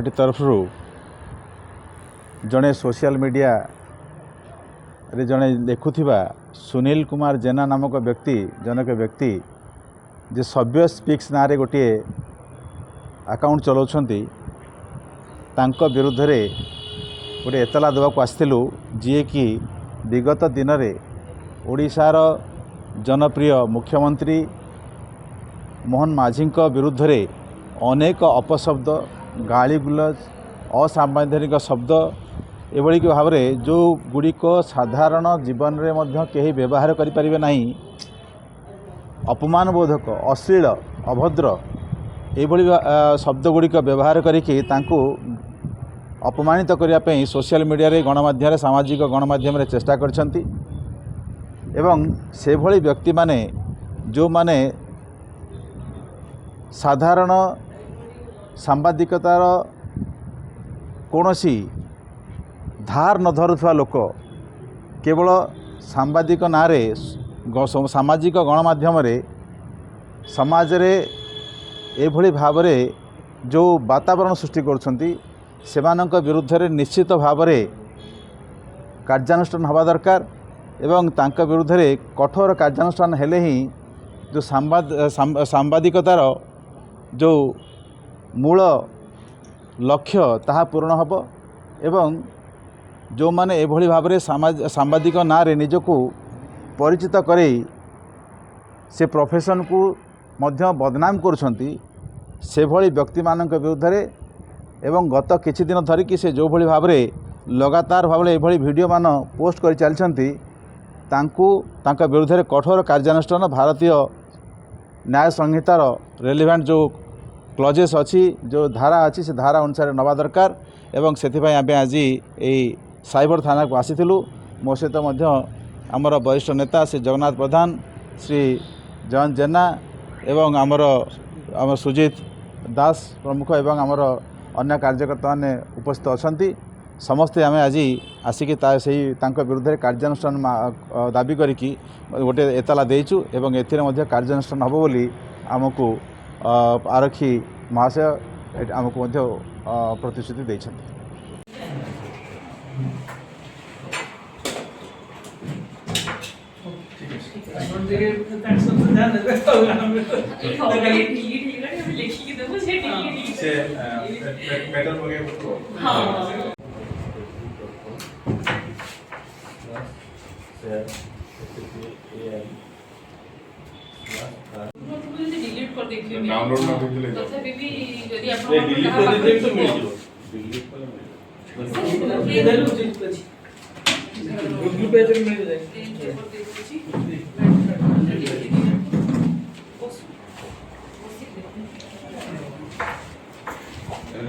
Party तरफ जड़े social media रे जड़े लिखुवा सुनील कुमार जेना नामक व्यक्ति जनक व्यक्ति जे सभ्य स्पीक्स ना रे गोटे अकाउंट चलाउछंती तांको विरुद्ध रे गोटे एतला देवाक आसिलु जी कि विगत दिन रे ओडिशार जनप्रिय मुख्यमंत्री मोहन माझी विरुद्ध रे अनेक अपशब्द गाली गुलज असांवैधानिक शब्द एभली भाव में जो गुड़िक साधारण जीवन में मध्य कहीं व्यवहार करें ना अपमान बोधक अश्लील अभद्र एभली शब्द गुड़िक व्यवहार करके अपमानित करने सोशल मीडिया रे गणमाध्यम सामाजिक गणमाध्यम चेष्टा करछंती एवं से भली व्यक्ति माने जो माने साधारण सांबादिकतार कौनसी धार न धरुवा लोक केवल सांबादिक नारे सामाजिक गणमाध्यम समाज रे एभली भाव में जो वातावरण सृष्टि करछंती सेमानक विरुद्ध रे निश्चित भाव में कार्यानुष्ठान हवा दरकार एवं तांका विरुद्ध रे कठोर कार्यानुष्ठान हेले ही जो सांबादिकतार जो मूल लक्ष्य ताहा पूर्ण हब एवं जो माने एभली भाव में सांबादिक नारे निजको परिचित करे से प्रोफेशन को मध्य बदनाम करुछंती से भली व्यक्ति मानक विरुद्ध रे एवं गत किछि दिन धरिकी से जो भली भाव में लगातार भाव में एभली वीडियो मान पोस्ट कर चलछंती तांका विरुद्ध रे कठोर कार्यानुष्ठान भारतीय न्याय संहितार रेलिवेंट जो क्लजेस अच्छी जो धारा अच्छी से धारा अनुसार नवा दरकार एवं से आज साइबर थाना को आसीलु मो सहित आमर वरिष्ठ नेता श्री जगन्नाथ प्रधान श्री जयंत जेना एवं आमर सुजीत दास प्रमुख एवं आमर अन्य कार्यकर्ता ने उपस्थित अच्छा समस्ते आम आज आसिक विरुद्ध कार्यानुष्ठान दाबी करी गोटे एतला देचु एवं एथिरे कार्यानुष्ठान हम बोली आमको आरक्षी महाशय आमको प्रतिश्रुति देछन्ति। डाउनलोड ना देखले तथापि भी यदि आप डिलीट कर दे तो मिल जिवो डिलीट कर ये देलु चीज अछि गूगल पे पे मिल जाए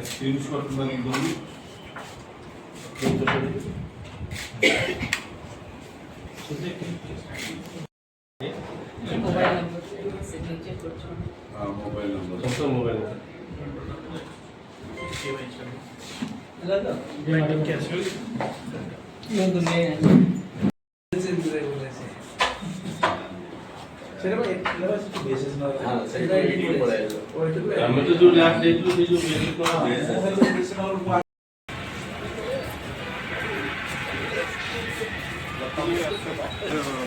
स्क्रीनशॉट बना दूंगी मोबाइल नंबर सबसे मोबाइल लगा ये मैडम कैसे ये तो नहीं से चलो भाई लेवल बेसिस ना हां सही वीडियो पड़ाएगा हम तो जो लास्ट देख लो जो बेसिस को बेसिस और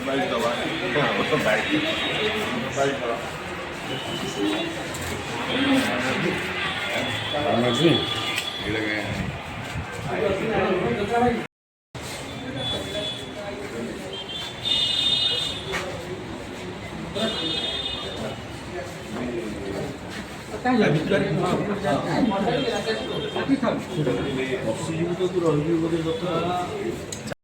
बाइक दबा हां तो बाइक जी ये लगे काय लगे ऑक्सीजन तो रही बोले